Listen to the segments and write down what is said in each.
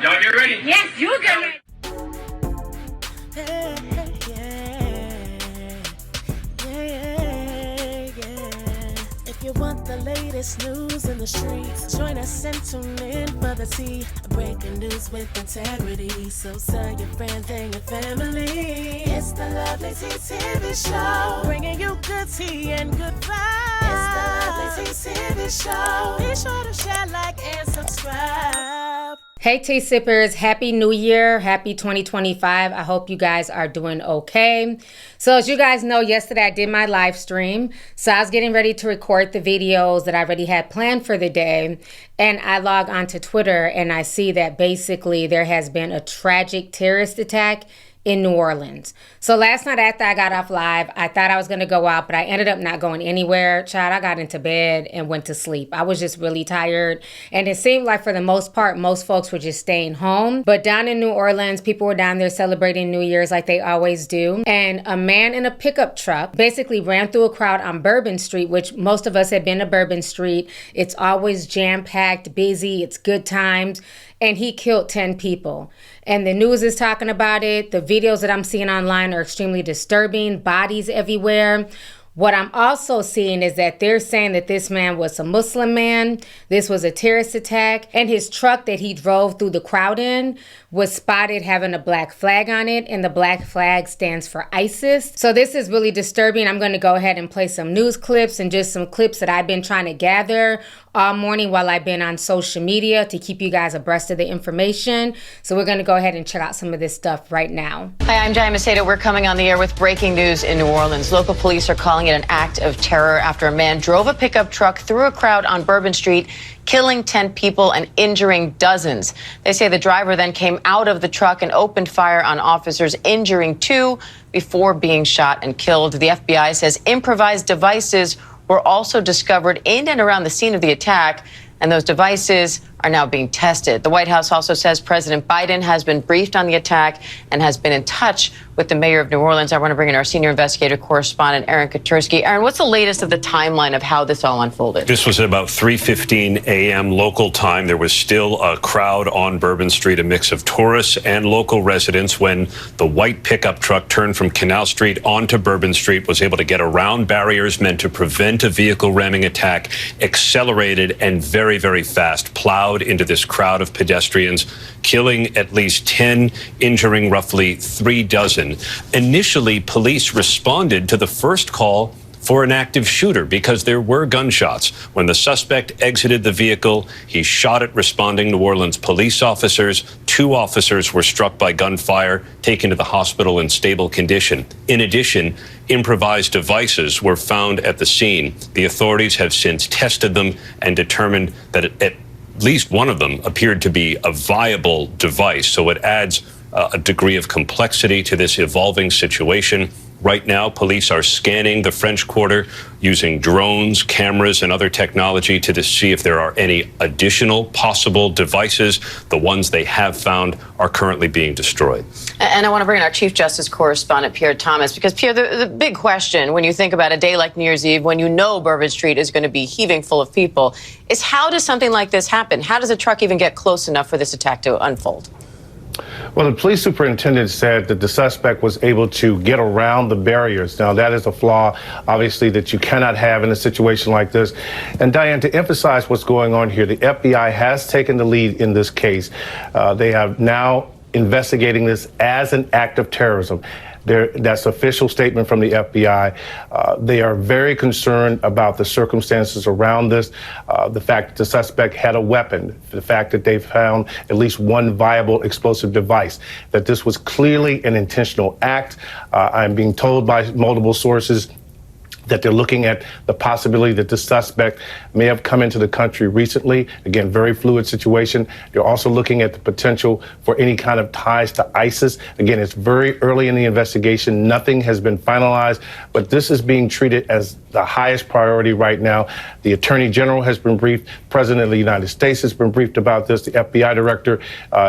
Y'all get ready? Yes, you get ready. If you want the latest news in the streets, join us and tune in for the tea. Breaking news with integrity. So tell your friends and your family. It's the Lovelyti TV show, bringing you good tea and good vibes. It's the Lovelyti TV show. Be sure to share, like, and subscribe. Hey tea sippers, happy new year, happy 2025. I hope you guys are doing okay. So as you guys know, yesterday I did my live stream. So I was getting ready to record the videos that I already had planned for the day. And I log onto Twitter and I see that basically there has been a tragic terrorist attack in New Orleans. So last night after I got off live, I thought I was going to go out, but I ended up not going anywhere. Child, I got into bed and went to sleep. I was just really tired. And it seemed like for the most part, most folks were just staying home. But down in New Orleans, people were down there celebrating New Year's like they always do. And a man in a pickup truck basically ran through a crowd on Bourbon Street, which most of us have been to Bourbon Street. It's always jam-packed, busy, it's good times. And he killed 10 people. And the news is talking about it. The videos that I'm seeing online are extremely disturbing, bodies everywhere. What I'm also seeing is that they're saying that this man was a Muslim man. This was a terrorist attack. And his truck that he drove through the crowd in was spotted having a black flag on it. And the black flag stands for ISIS. So this is really disturbing. I'm going to go ahead and play some news clips and just some clips that I've been trying to gather all morning while I've been on social media to keep you guys abreast of the information. So we're going to go ahead and check out some of this stuff right now. Hi, I'm Jaya Macedo. We're coming on the air with breaking news in New Orleans. Local police are calling it an act of terror after a man drove a pickup truck through a crowd on Bourbon Street, killing 10 people and injuring dozens. They say the driver then came out of the truck and opened fire on officers, injuring 2 before being shot and killed. The FBI says improvised devices were also discovered in and around the scene of the attack, and those devices are now being tested. The White House also says President Biden has been briefed on the attack and has been in touch with the mayor of New Orleans. I want to bring in our senior investigative correspondent, Aaron Katursky. Aaron, what's the latest of the timeline of how this all unfolded? This was at about 3:15 a.m. local time. There was still a crowd on Bourbon Street, a mix of tourists and local residents, when the white pickup truck turned from Canal Street onto Bourbon Street, was able to get around barriers meant to prevent a vehicle ramming attack, accelerated and very, very fast, plowed into this crowd of pedestrians, killing at least 10, injuring roughly 3 dozen. Initially, police responded to the first call for an active shooter because there were gunshots. When the suspect exited the vehicle, he shot at responding New Orleans police officers. 2 officers were struck by gunfire, taken to the hospital in stable condition. In addition, improvised devices were found at the scene. The authorities have since tested them and determined that at least one of them appeared to be a viable device. So it adds a degree of complexity to this evolving situation. Right now, police are scanning the French Quarter using drones, cameras, and other technology to see if there are any additional possible devices. The ones they have found are currently being destroyed. And I want to bring in our Chief Justice correspondent, Pierre Thomas, because, Pierre, the big question when you think about a day like New Year's Eve, when you know Bourbon Street is going to be heaving full of people, is how does something like this happen? How does a truck even get close enough for this attack to unfold? Well, the police superintendent said that the suspect was able to get around the barriers. Now, that is a flaw, obviously, that you cannot have in a situation like this. And, Diane, to emphasize what's going on here, the FBI has taken the lead in this case. They are now investigating this as an act of terrorism. That's official statement from the FBI. They are very concerned about the circumstances around this, the fact that the suspect had a weapon, the fact that they found at least one viable explosive device, that this was clearly an intentional act. I'm being told by multiple sources that they're looking at the possibility that the suspect may have come into the country recently. Again, very fluid situation. They're also looking at the potential for any kind of ties to ISIS. Again, it's very early in the investigation. Nothing has been finalized, but this is being treated as the highest priority right now. The Attorney General has been briefed. President of the United States has been briefed about this. The FBI director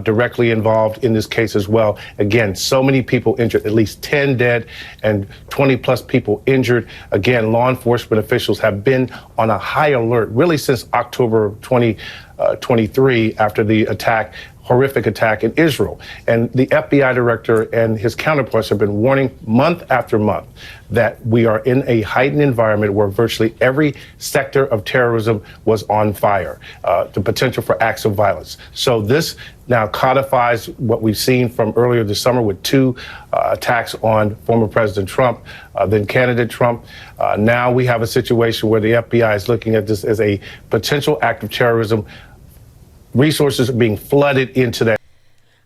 directly involved in this case as well. Again, so many people injured, at least 10 dead and 20 plus people injured. Again, law enforcement officials have been on a high alert really since October of 23 after the horrific attack in Israel. And the FBI director and his counterparts have been warning month after month that we are in a heightened environment where virtually every sector of terrorism was on fire, the potential for acts of violence. So this now codifies what we've seen from earlier this summer with 2 attacks on former President Trump, then candidate Trump. Now we have a situation where the FBI is looking at this as a potential act of terrorism. Resources are being flooded into that.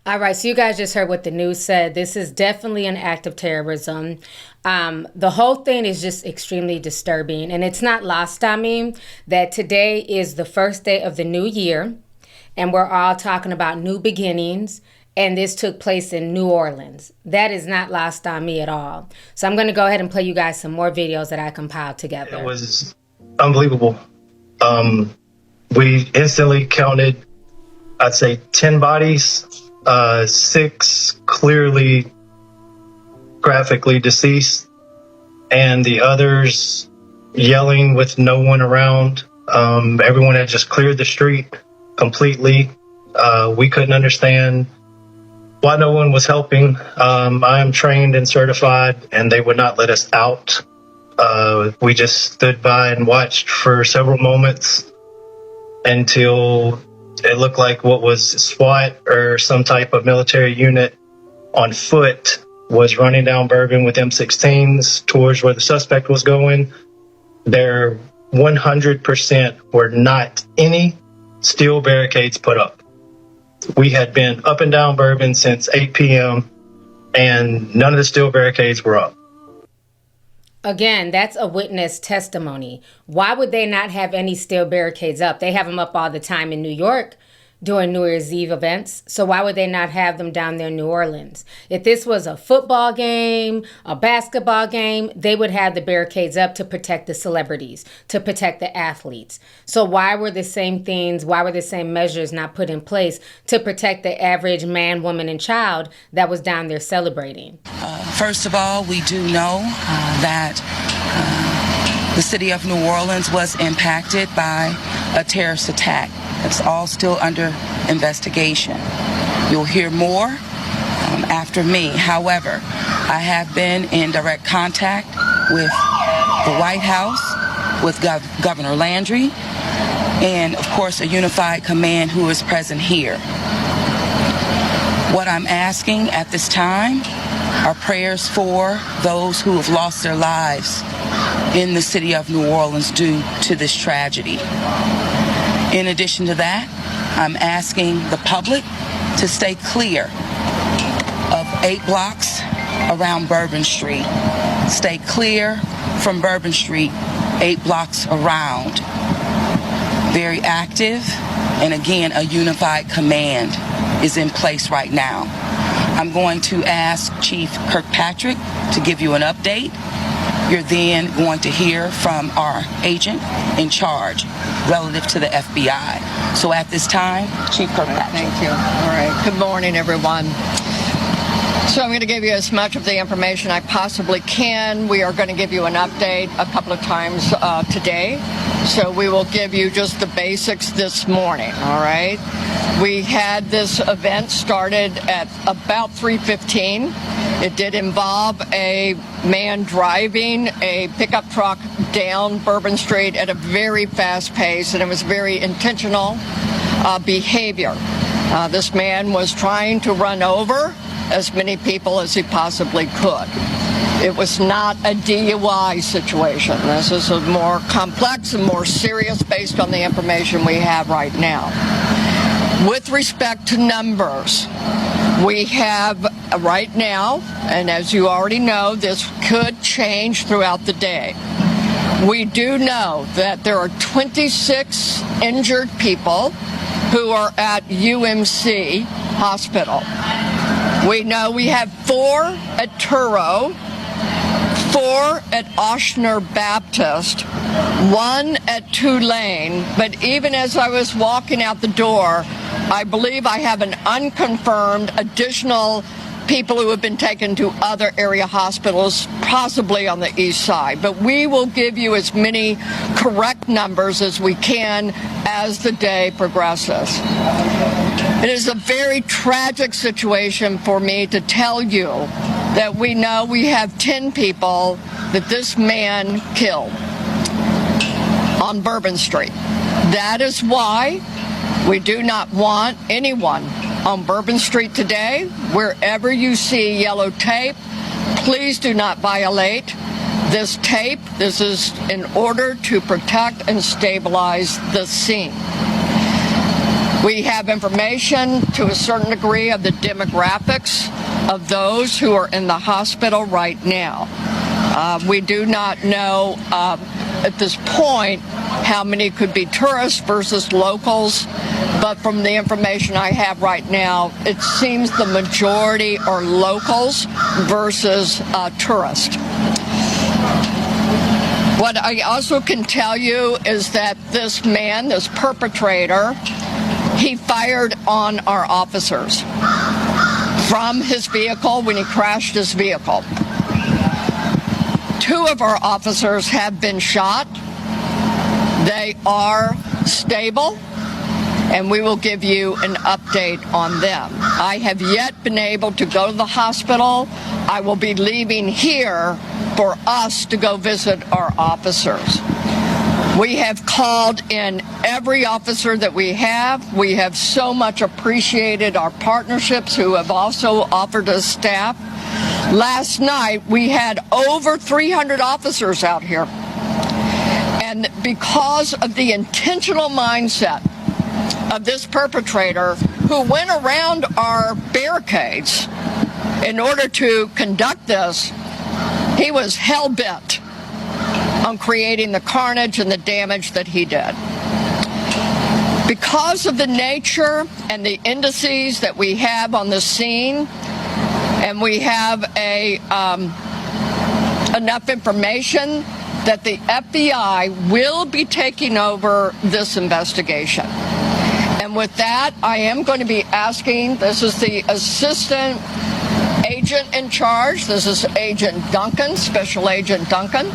All right, so you guys just heard what the news said. This is definitely an act of terrorism. The whole thing is just extremely disturbing. And it's not lost on me that today is the first day of the new year. And we're all talking about new beginnings. And this took place in New Orleans. That is not lost on me at all. So I'm going to go ahead and play you guys some more videos that I compiled together. It was unbelievable. We instantly counted, I'd say 10 bodies, 6 clearly graphically deceased, and the others yelling with no one around. Everyone had just cleared the street completely. We couldn't understand why no one was helping. I am trained and certified, and they would not let us out. We just stood by and watched for several moments until it looked like what was SWAT or some type of military unit on foot was running down Bourbon with M16s towards where the suspect was going. There 100% were not any steel barricades put up. We had been up and down Bourbon since 8 p.m. and none of the steel barricades were up. Again, that's a witness testimony. Why would they not have any steel barricades up? They have them up all the time in New York during New Year's Eve events. So why would they not have them down there in New Orleans? If this was a football game, a basketball game, they would have the barricades up to protect the celebrities, to protect the athletes. So why were the same things, why were the same measures not put in place to protect the average man, woman, and child that was down there celebrating? First of all, we do know that the city of New Orleans was impacted by a terrorist attack. It's all still under investigation. You'll hear more after me. However, I have been in direct contact with the White House, with Governor Landry, and of course a unified command who is present here. What I'm asking at this time are prayers for those who have lost their lives in the city of New Orleans due to this tragedy. In addition to that, I'm asking the public to stay clear of 8 blocks around Bourbon Street. Stay clear from Bourbon Street, 8 blocks around. Very active, and again, a unified command is in place right now. I'm going to ask Chief Kirkpatrick to give you an update. You're then going to hear from our agent in charge relative to the FBI. So at this time, Chief Kirkpatrick. Thank you. All right. Good morning, everyone. So I'm going to give you as much of the information I possibly can. We are going to give you an update a couple of times today. So we will give you just the basics this morning, all right? We had this event started at about 3:15. It did involve a man driving a pickup truck down Bourbon Street at a very fast pace, and it was very intentional behavior. This man was trying to run over as many people as he possibly could. It was not a DUI situation. This is a more complex and more serious based on the information we have right now. With respect to numbers, we have right now, and as you already know, this could change throughout the day. We do know that there are 26 injured people who are at UMC Hospital. We know we have 4 at Turo, 4 at Oshner Baptist, 1 at Tulane, but even as I was walking out the door, I believe I have an unconfirmed additional people who have been taken to other area hospitals, possibly on the east side. But we will give you as many correct numbers as we can as the day progresses. It is a very tragic situation for me to tell you that we know we have 10 people that this man killed on Bourbon Street. That is why we do not want anyone on Bourbon Street today. Wherever you see yellow tape, please do not violate this tape. This is in order to protect and stabilize the scene. We have information to a certain degree of the demographics of those who are in the hospital right now. We do not know at this point how many could be tourists versus locals, but from the information I have right now, it seems the majority are locals versus tourists. What I also can tell you is that this man, this perpetrator, he fired on our officers from his vehicle when he crashed his vehicle. 2 of our officers have been shot. They are stable, and we will give you an update on them. I have yet been able to go to the hospital. I will be leaving here for us to go visit our officers. We have called in every officer that we have. We have so much appreciated our partnerships who have also offered us staff. Last night, we had over 300 officers out here. And because of the intentional mindset of this perpetrator who went around our barricades in order to conduct this, he was hell-bent on creating the carnage and the damage that he did. Because of the nature and the indices that we have on the scene, and we have enough information that the FBI will be taking over this investigation. And with that, I am going to be asking, this is the assistant agent in charge. This is Agent Duncan, Special Agent Duncan,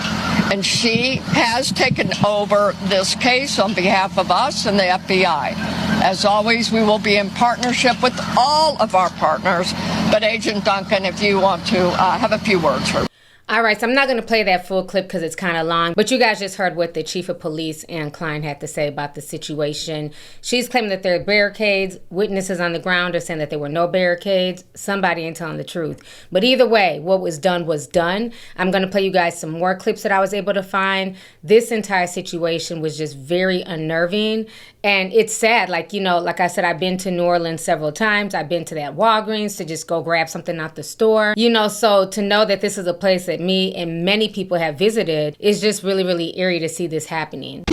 and she has taken over this case on behalf of us and the FBI. As always, we will be in partnership with all of our partners, but Agent Duncan, if you want to have a few words for me. All right, so I'm not going to play that full clip because it's kind of long, but you guys just heard what the chief of police, Ann Klein, had to say about the situation. She's claiming that there are barricades. Witnesses on the ground are saying that there were no barricades. Somebody ain't telling the truth. But either way, what was done was done. I'm going to play you guys some more clips that I was able to find. This entire situation was just very unnerving. And it's sad, like, you know, like I said, I've been to New Orleans several times. I've been to that Walgreens to just go grab something out the store. You know, so to know that this is a place that me and many people have visited is just really, really eerie to see this happening.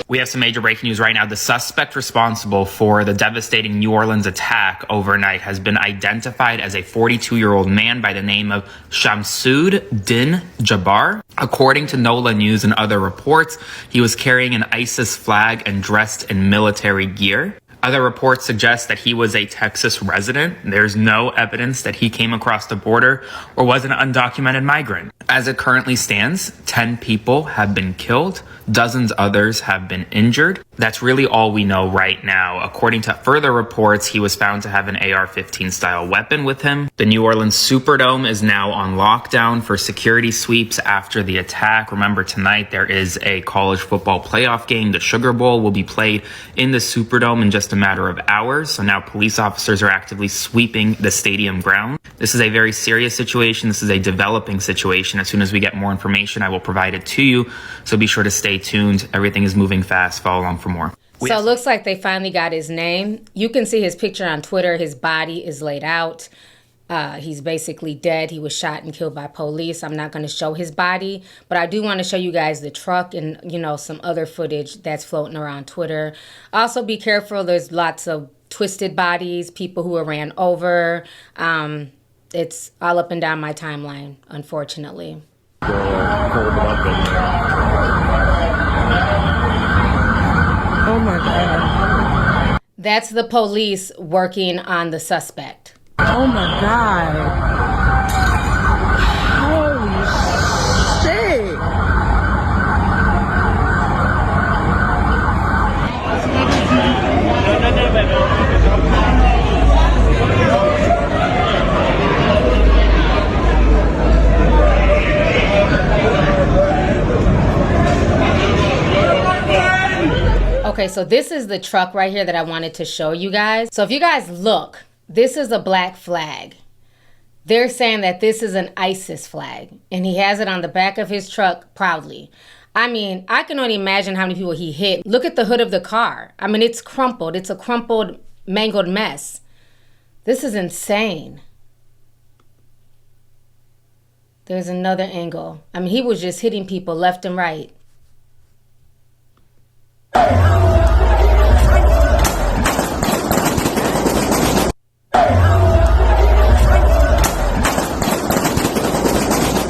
We have some major breaking news right now. The suspect responsible for the devastating New Orleans attack overnight has been identified as a 42-year-old man by the name of Shamsud Din Jabbar. According to NOLA News and other reports, he was carrying an ISIS flag and dressed in military gear. Other reports suggest that he was a Texas resident. There's no evidence that he came across the border or was an undocumented migrant. As it currently stands, 10 people have been killed. Dozens others have been injured. That's really all we know right now. According to further reports, he was found to have an AR-15 style weapon with him. The New Orleans Superdome is now on lockdown for security sweeps after the attack. Remember, tonight there is a college football playoff game. The Sugar Bowl will be played in the Superdome in just a matter of hours. So now police officers are actively sweeping the stadium ground. This is a very serious situation. This is a developing situation. As soon as we get more information, I will provide it to you. So be sure to stay tuned. Everything is moving fast. Follow along for more. So it looks like they finally got his name. You can see his picture on Twitter. His body is laid out. He's basically dead. He was shot and killed by police. I'm not going to show his body, but I do want to show you guys the truck and, you know, some other footage that's floating around Twitter. Also, be careful. There's lots of twisted bodies, people who were ran over. It's all up and down my timeline, unfortunately. Oh my God. That's the police working on the suspect. Oh my God. Holy shit. Okay, so this is the truck right here that I wanted to show you guys. So if you guys look, this is a black flag. They're saying that this is an ISIS flag, and he has it on the back of his truck proudly. I mean, I can only imagine how many people he hit. Look at the hood of the car. I mean, it's crumpled. It's a crumpled, mangled mess. This is insane. There's another angle. I mean, he was just hitting people left and right.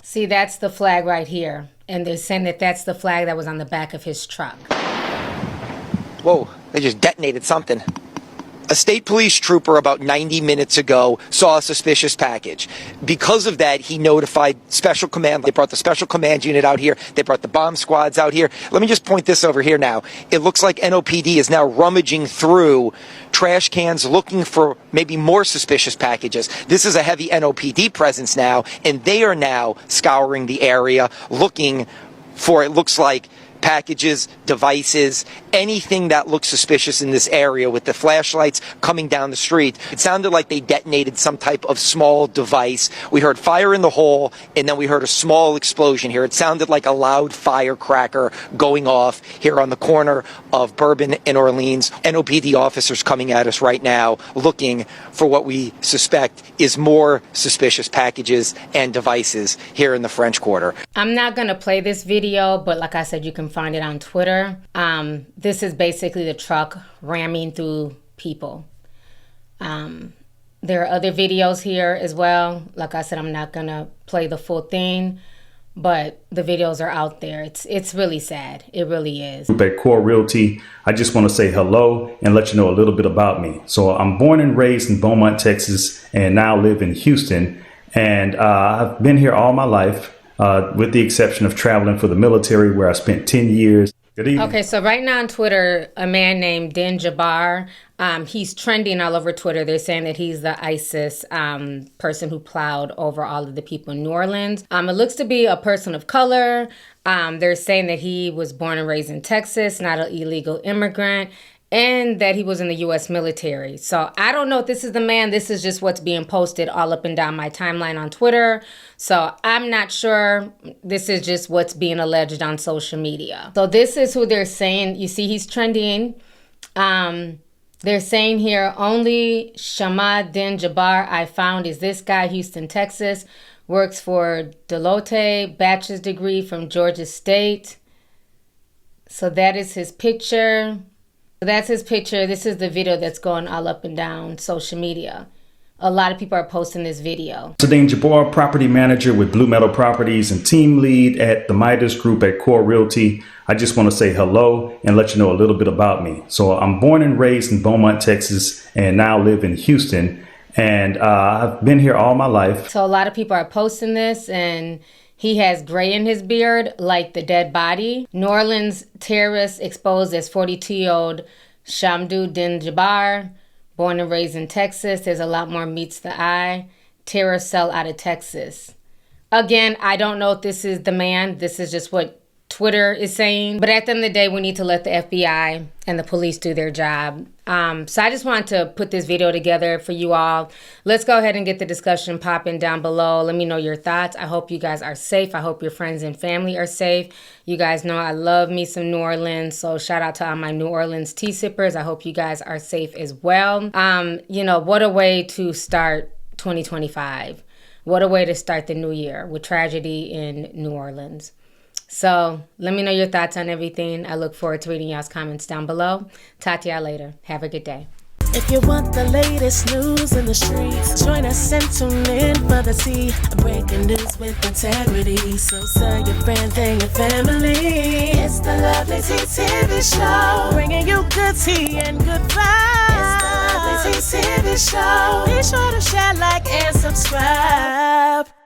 See, that's the flag right here. And they're saying that that's the flag that was on the back of his truck. Whoa, they just detonated something. A state police trooper about 90 minutes ago saw a suspicious package. Because of that, he notified special command. They brought the special command unit out here. They brought the bomb squads out here. Let me just point this over here now. It looks like NOPD is now rummaging through trash cans looking for maybe more suspicious packages. This is a heavy NOPD presence now, and they are now scouring the area looking for, it looks like, packages, devices, anything that looks suspicious in this area with the flashlights coming down the street. It sounded like they detonated some type of small device. We heard fire in the hole, and then we heard a small explosion here. It sounded like a loud firecracker going off here on the corner of Bourbon and Orleans. NOPD officers coming at us right now looking for what we suspect is more suspicious packages and devices here in the French Quarter. I'm not going to play this video, but like I said, you can find it on Twitter. This is basically the truck ramming through people. There are other videos here as well. Like I said, I'm not going to play the full thing, but the videos are out there. It's really sad. It really is. At Core Realty, I just want to say hello and let you know a little bit about me. So I'm born and raised in Beaumont, Texas, and now live in Houston. And I've been here all my life. With the exception of traveling for the military, where I spent 10 years. Good evening. Okay, so right now on Twitter, a man named Din Jabbar, he's trending all over Twitter. They're saying that he's the ISIS person who plowed over all of the people in New Orleans. It looks to be a person of color. They're saying that he was born and raised in Texas, not an illegal immigrant, and that he was in the U.S. military. So I don't know if this is the man. This is just what's being posted all up and down my timeline on Twitter. So I'm not sure. This is just what's being alleged on social media. So this is who they're saying. You see, he's trending. They're saying here, only Shamad Din Jabbar I found is this guy, Houston, Texas, works for Lovelyti, bachelor's degree from Georgia State. So that is his picture. That's his picture. This is the video that's going all up and down social media. A lot of people are posting this video. Din Jabbar, property manager with Blue Meadow Properties and team lead at the Midas Group at Core Realty. I just want to say hello and let you know a little bit about me. So I'm born and raised in Beaumont, Texas, and now live in Houston. And I've been here all my life. So a lot of people are posting this, and he has gray in his beard, like the dead body. New Orleans terrorist exposed as 42-year-old Shamdou Din Jabbar, born and raised in Texas. There's a lot more meets the eye. Terror cell out of Texas. Again, I don't know if this is the man. This is just what Twitter is saying. But at the end of the day, we need to let the FBI and the police do their job. So I just wanted to put this video together for you all. Let's go ahead and get the discussion popping down below. Let me know your thoughts. I hope you guys are safe. I hope your friends and family are safe. You guys know I love me some New Orleans. So shout out to all my New Orleans tea sippers. I hope you guys are safe as well. You know, what a way to start 2025. What a way to start the new year with tragedy in New Orleans. So let me know your thoughts on everything. I look forward to reading y'all's comments down below. Talk to y'all later. Have a good day. If you want the latest news in the streets, join us and tune in for the tea. Breaking news with integrity. So tell your friends and your family. It's the Lovelyti TV show, bringing you good tea and good vibes. It's the Lovelyti TV show. Be sure to share, like, and subscribe.